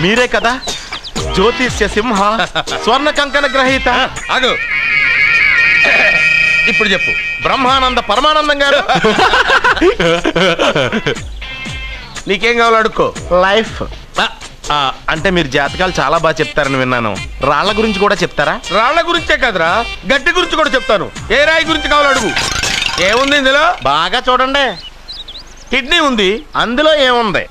మీరే కదా జ్యోతిష్య సింహ స్వర్ణ కంకణ గ్రహీత. ఆగు, ఇప్పుడు చెప్పు. బ్రహ్మానంద పరమానందం గారు. నీకేం కావాలో అడుక్కో. లైఫ్ అంటే మీరు జాతకాలు చాలా బాగా చెప్తారని విన్నాను. రాళ్ల గురించి కూడా చెప్తారా? రాళ్ల గురించే కదరా, గట్టి గురించి కూడా చెప్తాను. ఏ రాయి గురించి కావాలో అడుగు. ఏముంది ఇందులో? బాగా చూడండి. కిడ్నీ ఉంది. అందులో ఏముంది?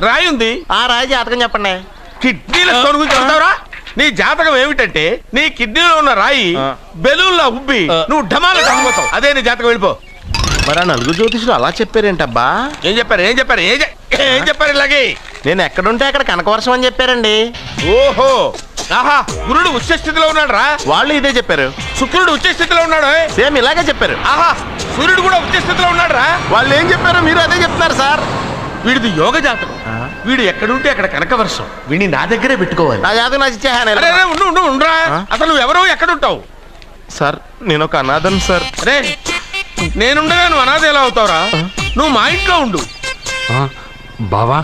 రాయి ఉంది. ఆ రాయి జాతకం చెప్పండి. కిడ్నీల స్టోన్ గురించి చెప్తావురా? నీ జాతకం ఏమిటంటే నీ కిడ్నీలో ఉన్న రాయి బెలూన్లా ఉబ్బి నువ్వు ఢమాల కాకపోతావు. అదే నీ జాతకం. వెళ్ళిపో. మరి ఆ నలుగురు జ్యోతిషులు అలా చెప్పారేంటబ్బా? ఏం చెప్పారు ఇలాగే? నేను ఎక్కడుంటే అక్కడ కనకవర్షం అని చెప్పారండి. ఓహో, ఆహా, గురుడు ఉచ్చ స్థితిలో ఉన్నాడు రా. వాళ్ళు ఇదే చెప్పారు. శుక్రుడు ఉచ్చ స్థితిలో ఉన్నాడు. సేమ్ ఇలాగే చెప్పారు. ఆహా, సూర్యుడు కూడా ఉచ్చ స్థితిలో ఉన్నాడు రా. వాళ్ళు ఏం చెప్పారు మీరు అదే చెప్తున్నారు సార్. వీడిది యోగ జాతకం. వీడు ఎక్కడుంటే అక్కడ కనకవర్షం. వీడిని నా దగ్గరే పెట్టుకోవాలి. నా జాతకం నాకు ఇచ్చేహాను. ఉండరా. అసలు నువ్వు ఎవరో ఎక్కడుంటావు? సార్ నేను ఒక అనాథం సార్. అరే, నేనుండగా నువ్వు అనాథ ఎలా అవుతావురా? నువ్వు మా ఇంట్లో ఉండు. బావా,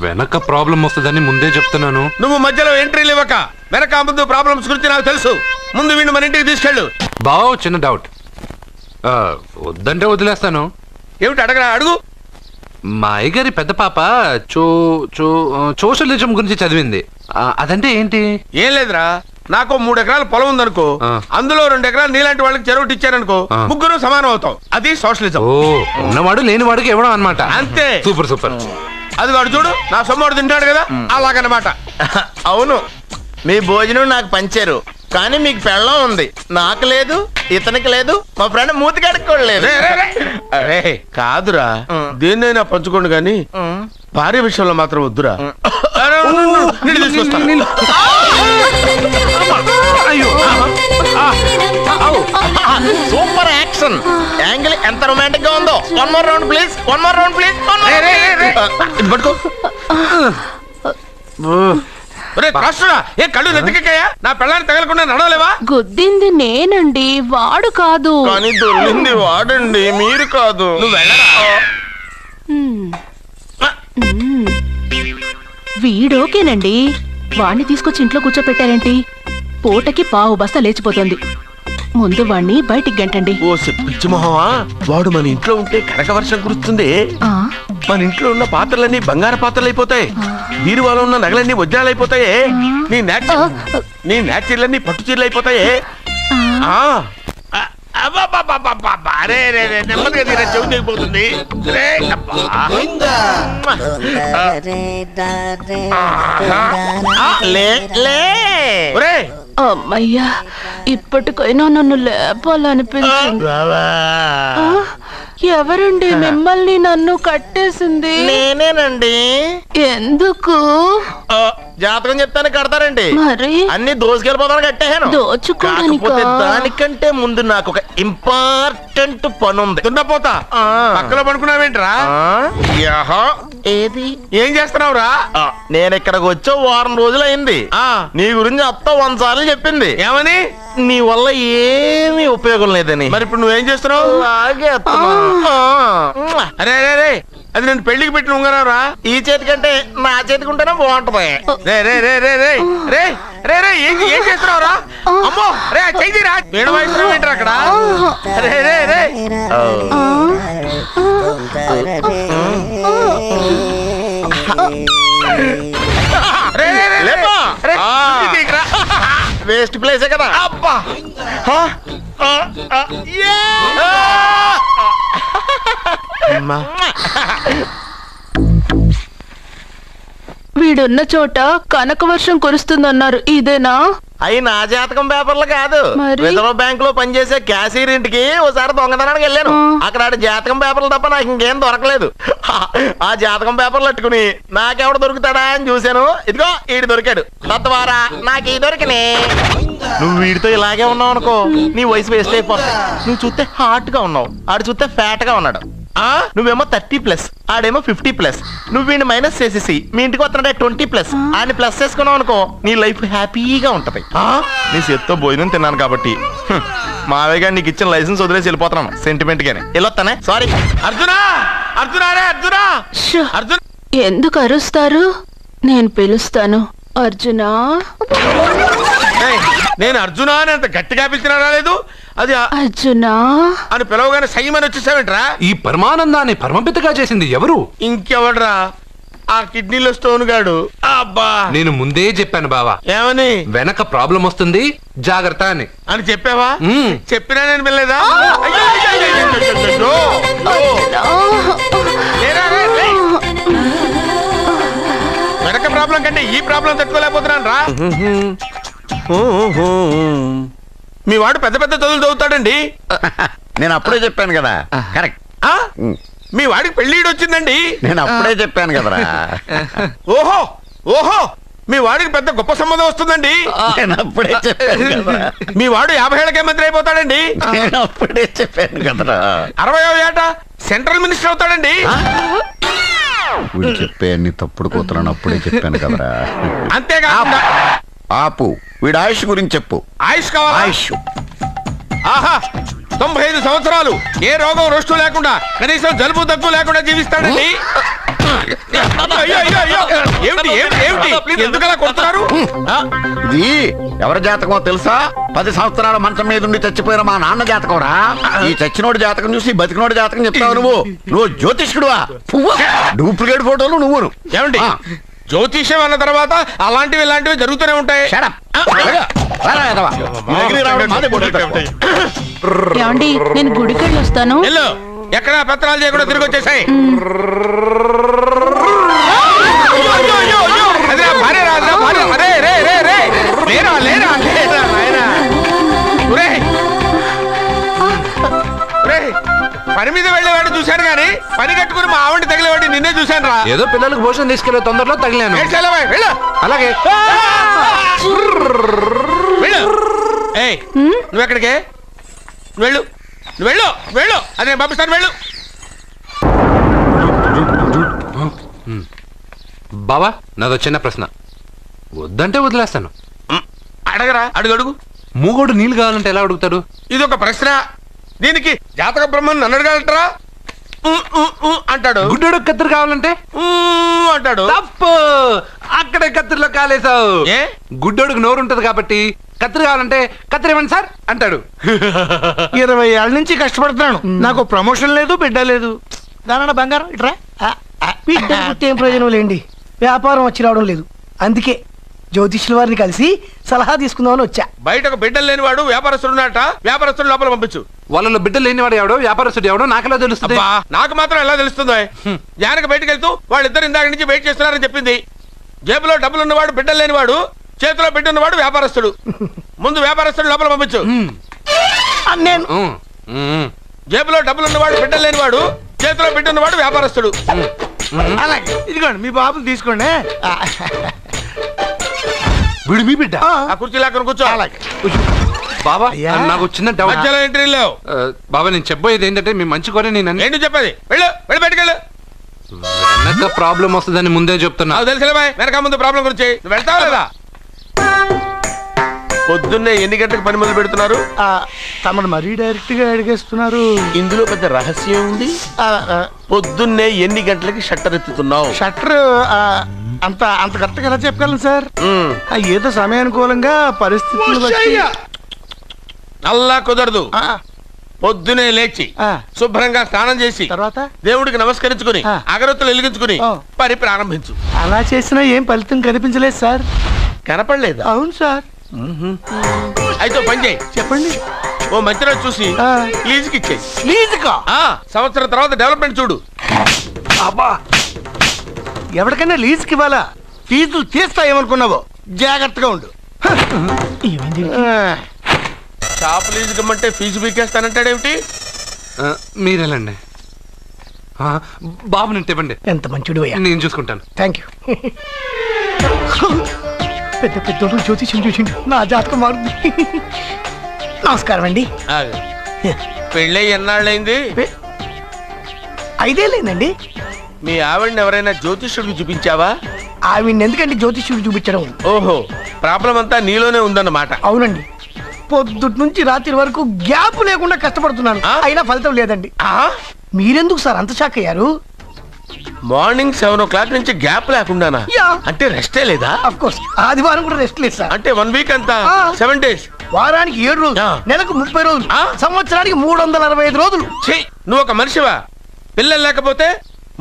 వెనక ప్రాబ్లం వస్తుందని ముందే చెప్తున్నాను. నువ్వు మధ్యలో ఎంట్రీలు ఇవ్వక. వెనక ముందు ప్రాబ్లమ్స్ గురించి నాకు తెలుసు. ముందు వీడిని మన ఇంటికి తీసుకెళ్ళు. బావా, చిన్న డౌట్. వద్దంటే వదిలేస్తాను. ఏమిటి అడగరా? అడుగు. మా అయ్యగారి పెద్ద పాప సోషలిజం గురించి చదివింది. అదంటే ఏంటి? ఏం లేదురా, నాకు 3 ఎకరాల పొలం ఉందనుకో, అందులో 2 ఎకరాలు నీలాంటి వాళ్ళకి చెరువు ఇచ్చారనుకో, ముగ్గురు సమానం అవుతాం. అది సోషలిజం. ఓ, ఉన్నవాడు లేని వాడికి ఇవ్వడం అన్నమాట. అంతే. Super super. అది వాడు చూడు, నా సొమ్మడు తింటాడు కదా, అలాగనమాట. అవును, మీ భోజనం నాకు పంచారు, కానీ మీకు పెళ్ళం ఉంది, నాకు లేదు, ఇతనికి లేదు, మా ఫ్రెండ్ మూతి కడుక్కోలేదు. కాదురా, దేన్నైనా పంచుకోండి కానీ భార్య విషయంలో మాత్రం వద్దురా. సూపర్ యాక్షన్ యాంగిల్ ఎంత రొమాంటిక్ గా ఉందో. One more round please. పట్టుకో. ఏ కళ్ళు నెత్తికెక్కాయా? నా పెళ్ళాన్ని తగలకుండా నడవలేవా? గుద్దింది నేనండి, వాడు కాదు. కానీ దొల్లింది వాడండి, మీరు కాదు. నువ్వు వెళ్ళరా. వీడోకేనండి. వాణ్ణి తీసుకొచ్చి ఇంట్లో కూర్చోపెట్టారేంటి? పూటకి పావు బస్తా లేచిపోతుంది. ముందు వాణ్ణి బయటికి గంటండి. ఓ పిచ్చి మొహమా, వాడు మన ఇంట్లో ఉంటే కనకవర్షం కురుస్తుంది. మన ఇంట్లో ఉన్న పాత్రలన్నీ బంగారు పాత్రలు అయిపోతాయి. బీరువాలో ఉన్న నగలన్నీ వజ్రాలు అయిపోతాయి. నీ నాచీర్లన్నీ పట్టు చీరలు అయిపోతాయి. నెమ్మదిగా తీరా, చెవి తెగిపోతుంది. అమ్మయ్యా, ఇప్పటికైనా నన్ను లేపాలనిపించింది. ఎవరండి మిమ్మల్ని నన్ను కట్టేసింది? నేనేనండి. ఎందుకు? జాతకం చెప్తాను కడతారండి. మరి అన్ని దోసుకెళ్ళిపోతాను కట్టేహాను. దోచుకోవడానికి దానికంటే ముందు నాకు ఒక ఇంపార్టెంట్ పని ఉంది. దున్నపోతా పక్కలో పడుకున్నావేంట్రా? ఏది? ఏం చేస్తున్నావురా? నేను ఇక్కడికి వచ్చి 1 వారం రోజులు అయింది. నీ గురించి అత్త 100 సార్లు చెప్పింది. ఏమని? నీ వల్ల ఏమీ ఉపయోగం లేదని. మరి ఇప్పుడు నువ్వేం చేస్తున్నావు? అరే అరే, అది నేను పెళ్లికి పెట్టిన ఉంగరారా. ఈ చేతి కంటే నా చేతికి ఉంటేనే బాగుంటది. ఏం చేస్తున్నావురా? అమ్మో రే, చెయ్యిరా. వేణ వయసు ఏంటరా అక్కడ? రే రే రే వేస్ట్ ప్లేసే కదా. అబ్బా, వీడున్న చోట కనకవర్షం కురుస్తుందన్నారు, ఇదేనా? అయి నా జాతకం పేపర్లు కాదు. రిజర్వ్ బ్యాంక్ లో పనిచేసే క్యాషియర్ ఇంటికి ఓసారి దొంగతనానికి వెళ్ళాను. అక్కడ జాతకం పేపర్లు తప్ప నాకు ఇంకేం దొరకలేదు. ఆ జాతకం పేపర్లు పట్టుకుని నాకెవడు దొరుకుతాడా అని చూశాను. ఇదిగో ఈడు దొరికాడు. తత్వారా నాకు ఈ దొరికినే. నువ్వు వీడితో ఇలాగే ఉన్నావు అనుకో, నీ వయసు వేస్ట్ అయిపోతాయి. నువ్వు చూస్తే హాట్ గా ఉన్నావు, ఆడు చూస్తే ఫ్యాట్ గా ఉన్నాడు. నువ్వేమో 30+, ఆడేమో 50+. నువ్వు వీడిని మైనస్ చేసేసి మీ ఇంటికి వస్తున్నాడే 20+, ఆయన ప్లస్ చేసుకున్నావు అనుకో, నీ లైఫ్ హ్యాపీగా ఉంటది. నీ చేత్తో భోజనం తిన్నాను కాబట్టి మావయ్య గారు నీకు ఇచ్చిన లైసెన్స్ వదిలేసి వెళ్ళిపోతున్నాను సెంటిమెంట్ గానే. వెళ్ళొస్తానే. సారీ అర్జునా. అర్జునా రే అర్జునా షో, అర్జున్ ఎందుకు అరుస్తారు? నేను పిలుస్తాను. అర్జునా. ఏయ్, నేను అర్జునా అని అంత గట్టిగా పిలిచినా రాలేదు. అది అర్జునా అని పిలవగానే సైమని వచ్చేసావేంట్రా? ఈ పరమానందాన్ని పరమపితగా చేసింది ఎవరు? ఇంకెవడ్రా? ఆ కిడ్నీలో స్టోన్ గాడు. అబ్బా, నేను ముందే చెప్పాను బావా, ఏమని వెనక ప్రాబ్లం వస్తుంది, జాగ్రత్త అని. అని చెప్పావా? మ్మ్. చెప్పినా నేను వెళ్ళలేదా? అయ్యో, అయ్యో, అయ్యో, అయ్యో, అయ్యో, అయ్యో. లేరా, రే, రే. వెనక ప్రాబ్లం కంటే ఈ ప్రాబ్లం తట్టుకోలేకపోతున్నాను రా. మీ వాడు పెద్ద పెద్ద చదువులు చదువుతాడండి. నేను అప్పుడే చెప్పాను కదా. కరెక్ట్. ఆ? మీ వాడికి పెళ్ళిడు వచ్చిందండి. నేను అప్పుడే చెప్పాను కదరా. ఓహో ఓహో, మీ వాడికి పెద్ద గొప్ప సంబంధం వస్తుందండి. నేను అప్పుడే చెప్పాను కదా. మీ వాడు 50 ఏళ్ళకే మంత్రి అయిపోతాడండి. నేను అప్పుడే చెప్పాను కదరా. 60వ ఏట సెంట్రల్ మినిస్టర్ అవుతాడండి. వీడు చెప్పే అన్ని తప్పుడు కూతురని అప్పుడే చెప్పాను కదరా. అంతేకాకుండా ఆపు, వీడి ఆయుష్ గురించి చెప్పు. ఆయుష్ కావాలా? ఆయుష్ ఆహా, 95 సంవత్సరాలు ఏ రోగం రొస్టు లేకుండా, కనీసం జలుబు దగ్గు లేకుండా జీవిస్తాడండి. అయ్యో, అయ్యో, అయ్యో. ఏమిటి ఏమిటి ఏమిటి, ఎందుకలా కొడుతున్నారు? ఆ? ఇది ఎవరి జాతకమో తెలుసా? 10 సంవత్సరాల మంచం మీద ఉండి చచ్చిపోయిన మా నాన్న జాతకం రా. ఈ చచ్చినోడి జాతకం చూసి బతికినోడి జాతకం చెప్తావు నువ్వు జ్యోతిష్కుడువా? డూప్లికేట్ ఫోటోలు నువ్వును. ఏమండి, జ్యోతిష్యం అన్న తర్వాత అలాంటివి ఇలాంటివి జరుగుతూనే ఉంటాయి. ఏమండి, నేను గుడికెళ్ళి వస్తాను. వెళ్ళు, ఎక్కడ పత్రాలు చేయకుండా తిరిగి వచ్చేసాయి. పని మీద వెళ్ళేవాడిని చూశాను గాని పని కట్టుకుని మా ఆవిడ తగిలేవాడిని నిన్నే చూశాను రా. ఏదో పిల్లలకు భోజనం తీసుకెళ్లే తొందరలో తగిలాను. అలాగే. ఏయ్, నువ్వెక్కడికే? వెళ్ళు, నువ్వు వెళ్ళు, వెళ్ళు, అదే పంపిస్తాను, వెళ్ళు. బావా, నాదో చిన్న ప్రశ్న. వద్దంటే వదిలేస్తాను. అడగరా, అడుగు అడుగు. మూగోడు నీళ్ళు కావాలంటే ఎలా అడుగుతాడు? ఇది ఒక ప్రశ్న. దీనికి జాతక బ్రహ్మను నన్ను అడగలటరా? అంటాడు. గుడ్డోడు కత్తిరి కావాలంటే అంటాడు. తప్పు, అక్కడే కత్తిరిలో కాలేసావు. ఏ? గుడ్డోడికి నోరు ఉంటది కాబట్టి కత్తిరి కావాలంటే కత్తిరి ఇవ్వండి సార్ అంటాడు. 20 ఏళ్ళ నుంచి కష్టపడుతున్నాను, నాకు ప్రమోషన్ లేదు, బిడ్డ లేదు. దానన్న బంగారం ఇట్రా. బిడ్డ పుట్టి ఏం ప్రయోజనం లేండి, వ్యాపారం వచ్చి రావడం లేదు. అందుకే జ్యోతిష్యుల వారిని కలిసి సలహా తీసుకుందామని వచ్చా. బయటకు బిడ్డలు లేనివాడు వ్యాపారస్తుడు ఉన్నట. వ్యాపారస్తుడు లోపల పంపించు. వాళ్ళలో బిడ్డలు లేనివాడు ఎవడో వ్యాపారస్తుడు ఎవడో నాకెలా తెలుస్తుంది? అబ్బా, నాకు మాత్రం ఎలా తెలుస్తుందో? జానకి బయటకు వెళ్తూ వాళ్ళిద్దరు ఇందాక నుంచి వెయిట్ చేస్తున్నారని చెప్పింది. జేబులో డబ్బులు ఉన్నవాడు బిడ్డలు లేనివాడు, చేతిలో బిడ్డ ఉన్నవాడు వ్యాపారస్తుడు. ముందు వ్యాపారస్తుడు లోపల పంపించు. నేను జేబులో డబ్బులు ఉన్నవాడు బిడ్డలు లేనివాడు, చేతిలో బిడ్డ ఉన్నవాడు వ్యాపారస్తుడు. అలాగే, ఇదిగోండి మీ బాబుని తీసుకోండి. వీడు మీ బిడ్డ? ఆ కుర్చీ లాక్కుని కూర్చో. బాబా, నాకు చిన్న డౌట్. మధ్యలో ఎంట్రీ లేవు. బాబా, నేను చెప్పబోయేది ఏంటంటే మీ మంచి కోరే నేను ఏంటి చెప్పేది? వెళ్ళు, వెళ్ళి బయటకు వెళ్ళు. వెనక ప్రాబ్లం వస్తుందని ముందే చెప్తున్నా. నాకు తెలుసులే బాయ్, వెనక ముందు ప్రాబ్లం గురించి. నువ్వు వెళ్తావా లేదా? పొద్దున్నే ఎన్ని గంటలకు పని మొదలు పెడుతున్నారు? తమను మరీ డైరెక్ట్ గా అడిగేస్తున్నారు. ఇందులో పెద్ద రహస్యం ఉంది. పొద్దున్నే ఎన్ని గంటలకి షట్టర్ ఎత్తుతున్నావు? షట్టర్ అంత అంత కరెక్ట్ గా ఎలా చెప్పగలను సార్? ఏదో సమయానుకూలంగా పరిస్థితులు బట్టి. అల్లా కుదరదు. పొద్దునే లేచి శుభ్రంగా స్నానం చేసి తర్వాత దేవుడికి నమస్కరించుకుని అగరత్తులు వెలిగించుకుని పని ప్రారంభించు. అలా చేసినా ఏం ఫలితం కనిపించలేదు సార్. కనపడలేదు? అవును సార్. అయితే పని చేయి. చెప్పండి. ఓ మంచి రోజు చూసి లీజుకి ఇచ్చేయి. లీజుకా? సంవత్సరం తర్వాత డెవలప్మెంట్ చూడు. అబ్బా, ఎవరికైనా లీజుకి ఇవ్వాలా? ఫీజులు తీస్తాయేమనుకున్నావో, జాగ్రత్తగా ఉండు. షాప్ లీజుకి ఇమ్మంటే ఫీజు పీకేస్తానంటాడేమిటి? మీరెళ్ళండి. బాబు నేను ఇవ్వండి. ఎంత మంచిడు, నేను చూసుకుంటాను. Thank you. పెద్ద పెద్దోడు జ్యోతిష్యం చూసిండు, నా జాతకం మారుంది. నమస్కారం అండి. పెళ్ళి ఎన్నాళ్ళైంది? 5 ఏళ్ళైందండి. మీ ఆవిడని ఎవరైనా జ్యోతిష్యుడికి చూపించావా? ఆవిడ ఎందుకండి జ్యోతిష్యుడు చూపించడం? ఓహో, ప్రాబ్లం అంతా నీలోనే ఉందన్నమాట. అవునండి, పొద్దుటి నుంచి రాత్రి వరకు గ్యాప్ లేకుండా కష్టపడుతున్నాను, అయినా ఫలితం లేదండి. మీరెందుకు సార్ అంత షాక్ అయ్యారు? మార్నింగ్ 7 o'clock నుంచి గ్యాప్ లేకుండానా? యా. అంటే రెస్టే లేదా? అఫ్ కోర్స్ ఆదివారం కూడా రెస్ట్ లేదు సార్. అంటే 1 week అంతా ఆ. 7 days. వారానికి 7 రోజులు, ఆ. నెలకు 30 రోజులు, ఆ. సంవత్సరానికి 365 రోజులు. ఛీ, నువ్వు ఒక మనిషివా? పిల్లలు లేకపోతే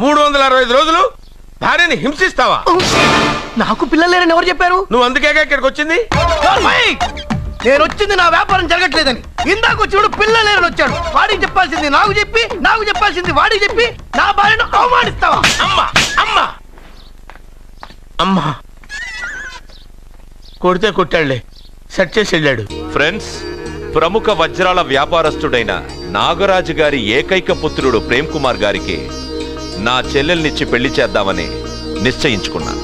365 రోజులు భార్యని హింసిస్తావా? నాకు పిల్లలు లేరని ఎవరు చెప్పారు? నువ్వు అందుకేగా ఇక్కడికి వచ్చింది. నేను వచ్చింది నా వ్యాపారం జరగట్లేదని. ఇందాక వచ్చినప్పుడు పిల్లలు లేరని వచ్చాడు. వాడికి చెప్పాల్సింది నాకు చెప్పి, నాకు చెప్పాల్సింది వాడికి చెప్పి నా భార్యను అవమానిస్తావా? అమ్మా అమ్మా అమ్మా కొడితే కొట్టాడులే, సెట్ చేసి వెళ్ళాడు. ఫ్రెండ్స్, ప్రముఖ వజ్రాల వ్యాపారస్తుడైన నాగరాజు గారి ఏకైక పుత్రుడు ప్రేమ్ కుమార్ గారికి నా చెల్లెల్నిచ్చి పెళ్లి చేద్దామని నిశ్చయించుకున్నాను.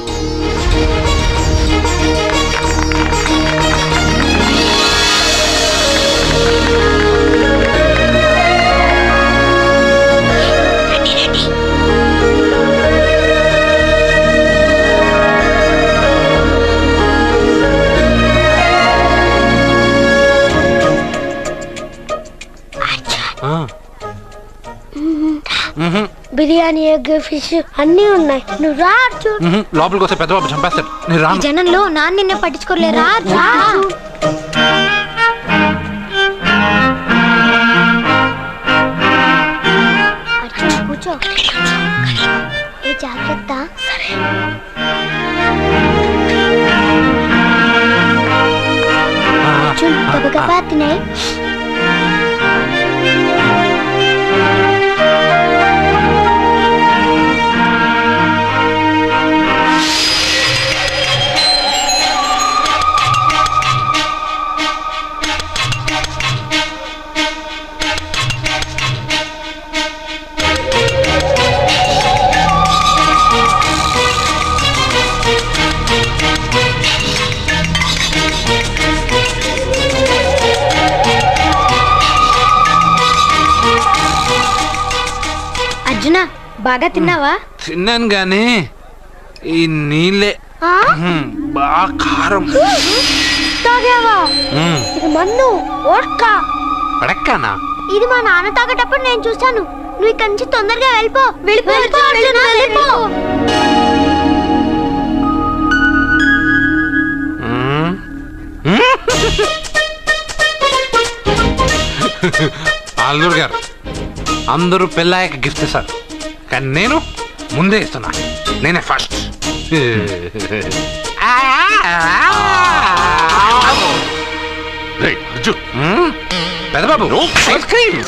బిర్యానీ, ఎగ్, ఫిష్ అన్నీ ఉన్నాయి. నువ్వు రా అర్జున్. లోపలికి వస్తే పెద్ద బాబు చంపేస్తాడు. నేను ఈ రాను. జనంలో నాన్న నిన్నే పట్టించుకోలే. రా అర్జున్. అర్జున్ కూర్చో. ఏ జాగ్రత్త. అర్జున్ గబగబా తినేయ్. అర్జున, బాగా తిన్నావా? తిన్నాను గానీ ఈ నీళ్ళే ఆ? బాగా కారం. తాగావా? ఇది మన్ను ఓట్కా. పడక్కానా? ఇది మా నాన్న తాగేటప్పుడు నేను చూశాను. నువ్వు ఇక్కడి నుంచి తొందరగా వెళ్ళిపో. వెళ్ళిపో అర్జున, వెళ్ళిపో. అల్లుడు గారు, అందరూ పెళ్ళాయక గిఫ్ట్ ఇస్తారు, కానీ నేను ముందే ఇస్తున్నా. నేనే ఫస్ట్. పెద్ద బాబు, ఐస్ క్రీమ్.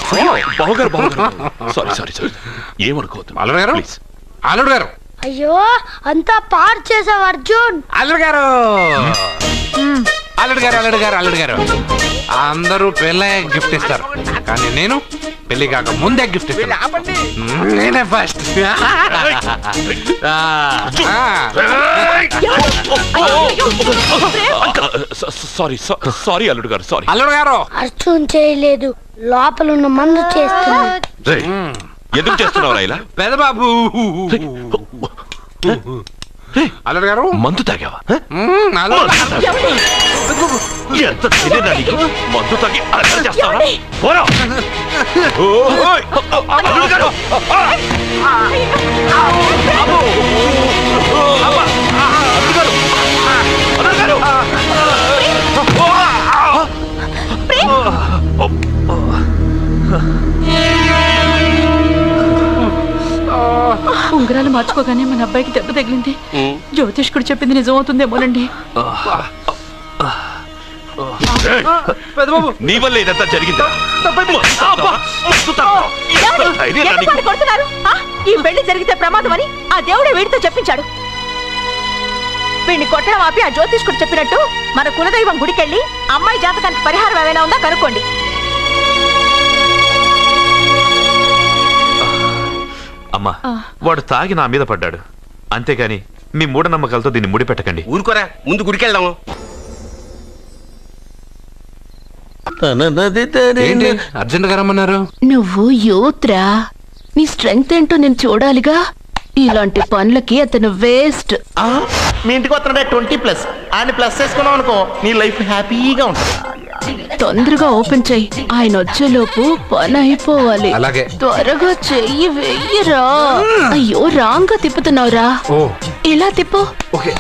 ఏమనుకోవద్దు. అల్లుడు గారు, అల్లుడు గారు, అయ్యో, అంతా పాడు చేసావు అర్జున్. అల్లుడు గారు, అల్లుడు గారు, అల్లుడు గారు, అల్లుడు గారు, అందరూ పెళ్ళాయక గిఫ్ట్ ఇస్తారు, కానీ నేను పెళ్లి కాక ముందే గిఫ్ట్ ఇస్తాను. నేనే ఫస్ట్. సారీ అల్లుడు గారు, సారీ. అల్లుడు గారు, అర్జున్ చేయలేదు, లోపల ఉన్న మందు చేస్తుంది. ఎందుకు చేస్తున్నావు ఇలా? పెద్ద బాబు. అల్లుడు గారు, మందు తాగావా? అల్లుడు గారు. ఎంత తెలియదా నీకు? మందు తాగి అల్లరి చేస్తావా? పోరా. ఓయ్! అల్లుడు గారు! అబ్బో! అబ్బా! అల్లుడు గారు! అల్లుడు గారు! ఉంగరాలు మార్చుకోగానే మన అబ్బాయికి దెబ్బ తగిలింది. జ్యోతిష్కుడు చెప్పింది నిజం అవుతుందేమోనండి. నీ వల్ల ఇదంతా జరిగింది. ఈ పెళ్లి జరిగితే ప్రమాదం అని ఆ దేవుడే వీడితో చెప్పించాడు. వీడిని కొట్టడం ఆపి ఆ జ్యోతిష్కుడు చెప్పినట్టు మన కులదైవం గుడికెళ్ళి అమ్మాయి జాతకానికి పరిహారం ఏమైనా ఉందా కనుక్కోండి. అమ్మా, వాడు తాగి నా మీద పడ్డాడు, అంతేగాని మీ మూఢనమ్మకాలతో దీన్ని ముడిపెట్టకండి. ఊరుకోరా, ముందు గుడికెళ్దాము. ఏంటి అర్జెంట్ గా రమ్మన్నారు? నువ్వు యూత్రా, నీ స్ట్రెంగ్త్ ఏంటో నేను చూడాలిగా. ఇలాంటి పనులకి అతను వేస్ట్. మీ ఇంటికి వస్తున్నాడే 20+. ఆయన ప్లస్ చేసుకున్నావు అనుకో, నీ లైఫ్ హ్యాపీగా ఉంటుంది. తొందరగా ఓపెన్ చెయ్యి. ఆయన వచ్చేలోపు పని అయిపోవాలి. అలాగే. త్వరగా చెయ్యి వెయ్యరా. అయ్యో రాంగా తిప్పుతున్నావురా. ఓ ఇలా తిప్పు. ఓకే.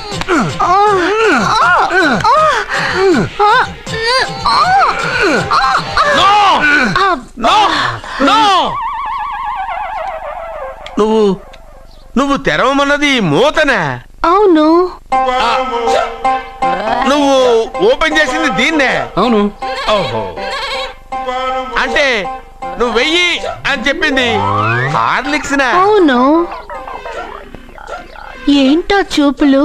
నువ్వు తెరవమన్నది మూతనే. అవును. నువ్వు ఓపెన్ చేసింది దీన్నే. అవును. ఓహో, అంటే నువ్వు వెయ్యి అని చెప్పింది హార్లిక్స్. అవును. ఏంటా చూపులు?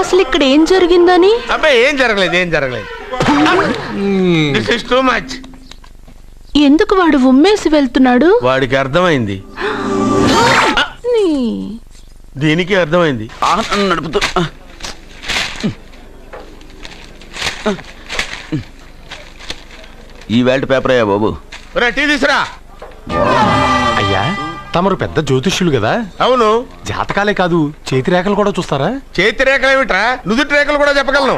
అసలు ఇక్కడ ఏం జరిగిందని? అబ్బాయి ఏం జరగలేదు. This is too much. ఎందుకు వాడు ఉమ్మేసి వెళ్తున్నాడు? వాడికి అర్థమైంది, దీనికి అర్థమైంది. నడుపుతూ ఈ వేల్ట్ పేపర్ అయ్యా బాబు. టీ తీసురా. అయ్యా తమరు పెద్ద జ్యోతిష్యులు కదా. అవును. జాతకాలే కాదు చేతి రేఖలు కూడా చూస్తారా? చేతి రేఖలు ఏమిట్రా, నుదుటి రేఖలు కూడా చెప్పగలను.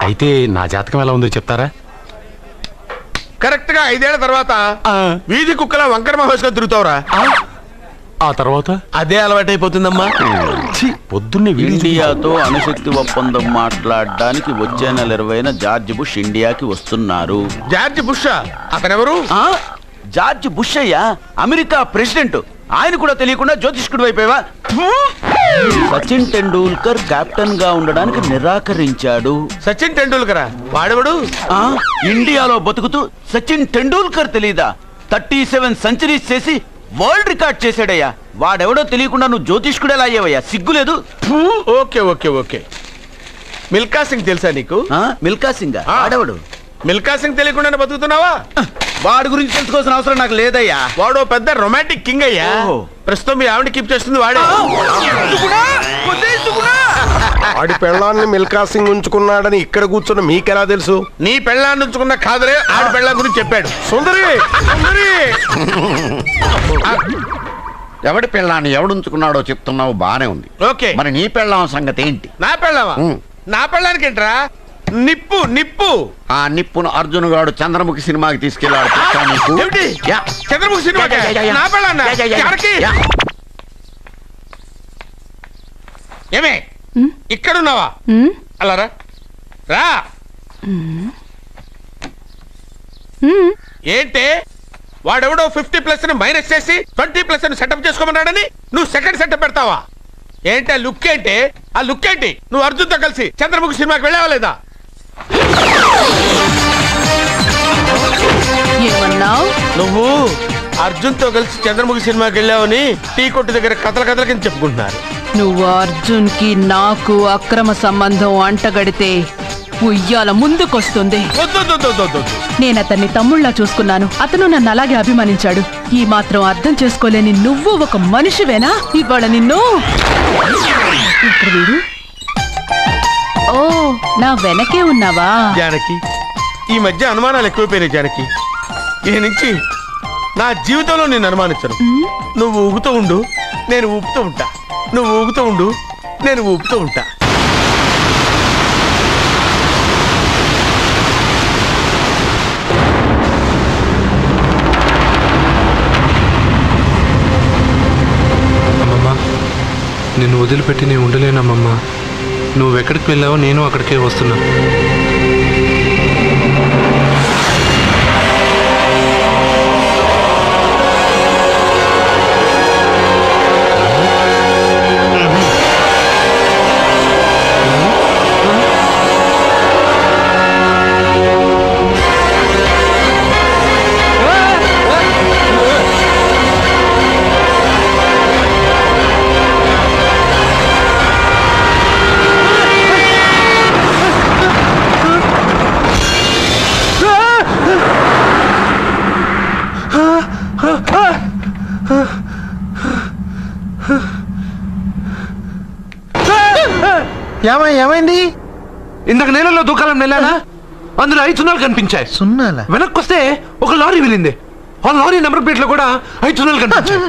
అయితే నా జాతకం ఎలా ఉందో చెప్తారా? కరెక్ట్ గా 5 ఏళ్ల తర్వాత వీధి కుక్కల వంకర మహేష్గా తిరుగుతావురా. ఆ తర్వాత అదే అలవాటైపోతుందమ్మా. పొద్దున్నే ఇండియాతో అణుశక్తి ఒప్పందం మాట్లాడడానికి వచ్చే నెల 20న జార్జ్ బుష్ ఇండియాకి వస్తున్నారు. జార్జ్ బుష్ అతనెవరు? జార్జ్ బుష్ అయ్యా, అమెరికా ప్రెసిడెంట్. ఆయన కూడా తెలియకుండా జ్యోతిష్కుడు వైపోయావా? సచిన్ టెండూల్కర్ కెప్టెన్ గా ఉండడానికి నిరాకరించాడు. సచిన్ టెండూల్కర్ వాడెవడు? ఇండియాలో బతుకుతూ సచిన్ టెండూల్కర్ తెలీదా? 37 సెంచరీస్ చేసి వరల్డ్ రికార్డ్ చేశాడయ్యా. వాడెవడో తెలియకుండా నువ్వు జ్యోతిష్కుడు ఎలా అయ్యావయ్యా? సిగ్గులేదు. Okay okay okay. Milkha Singh తెలుసా నీకు? మిల్కా సింగ్ వాడెవడు? మిల్కా సింగ్ తెలియకుండా బతుకుతున్నావా? వాడి గురించి తెలుసుకోవాల్సిన అవసరం నాకు లేదయ్యా. వాడు పెద్ద రొమాంటిక్ కింగ్ అయ్యా. ప్రస్తుతం మీ ఆవిడ కీప్ చేస్తుంది వాడే. వాడి పెళ్ళాన్ని మిల్కా సింగ్ ఉంచుకున్నాడని ఇక్కడ కూర్చున్న మీకెలా తెలుసు? నీ పెళ్ళాన్ని ఉంచుకున్న కాదరే ఆడి పెళ్ళ గురించి చెప్పాడు. సుందరి ఎవడి పెళ్ళాన్ని ఎవడుంచుకున్నాడో చెప్తున్నావు బానే ఉంది. ఓకే, మరి నీ పెళ్ళాం సంగతి ఏంటి? నా పెళ్ళావా? నా పెళ్ళానికి ఏంట్రా? నిప్పు నిప్పు. ఆ నిప్పును అర్జున్ గాడు చంద్రముఖి సినిమాకి తీసుకెళ్ళాడు. చంద్రముఖి సినిమా నా పెళ్ళాన్న ఏమే ఇక్కడున్నావా? అలా రా రా. ఏంటే వాడెవడో 50+ మైనస్ చేసి 20+ సెటప్ చేసుకోమన్నాడని నువ్వు సెకండ్ సెటప్ పెడతావా? ఏంటి ఆ లుక్? ఏంటి ఆ లుక్? ఏంటి నువ్వు అర్జున్తో కలిసి చంద్రముఖి సినిమాకి వెళ్ళావా లేదా? నువ్వు అర్జున్తో కలిసి చంద్రముఖి సినిమాకి వెళ్ళావని టీ కొట్టు దగ్గర కథల కింద చెప్పుకుంటున్నారు. నువ్వు అర్జున్ కి నాకు అక్రమ సంబంధం అంటగడితే ఉయ్యాల ముందుకొస్తుంది. నేను అతన్ని తమ్ముళ్ళ చూసుకున్నాను. అతను నన్ను అలాగే అభిమానించాడు. ఈ మాత్రం అర్థం చేసుకోలేని నువ్వు ఒక మనిషివేనా? ఇవాళ నిన్ను వీడు. ఓ నా వెనకే ఉన్నావా? జానకి, ఈ మధ్య అనుమానాలు ఎక్కువైపోయినాయి జానకి. ఈ నుంచి నా జీవితంలో నేను అనుమానించను. నువ్వు ఊగుతూ ఉండు, నేను ఊపుతూ ఉంటా. నువ్వు ఊగుతూ ఉండు, నేను ఊపుతూ ఉంటా. అమ్మమ్మ, నిన్ను వదిలిపెట్టి నేను ఉండలేనమ్మమ్మ. నువ్వెక్కడికి వెళ్ళావో నేను అక్కడికే వస్తున్నా. ఏమైంది? ఇందాక నేలలో దూకాలం వెళ్ళానా? అందులో 5 సున్నాలు కనిపించాయి. సున్నాలా? వెనక్కి వస్తే ఒక లారీ వెళ్ళింది. ఆ లారీ నెంబర్ ప్లేట్ లో కూడా 5 సున్నాలు కనిపించాయి.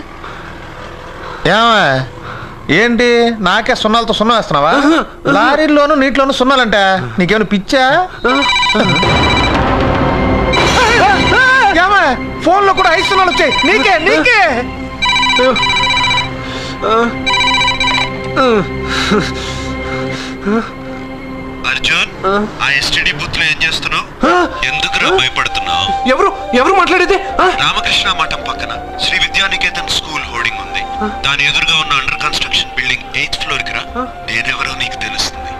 ఏంటి నాకే సున్నాలతో సున్నా వేస్తున్నావా? లారీల్లోనూ నీటిలోనూ సున్నాలంట. నీకేమైనా పిచ్చా? ఫోన్ లో కూడా ఐస్తున్నాలు వచ్చాయి. నీకే నీకే అర్జున్, ఆ ఎస్టీడీ బూత్ లో ఏం చేస్తున్నావు? ఎందుకురా భయపడుతున్నావు? ఎవరు మాట్లాడేది? రామకృష్ణ మఠం పక్కన శ్రీ విద్యానికేతన్ స్కూల్ హోర్డింగ్ ఉంది. దాని ఎదురుగా ఉన్న under construction building 8th floor కి రా. నేనెవరో నీకు తెలుస్తుంది.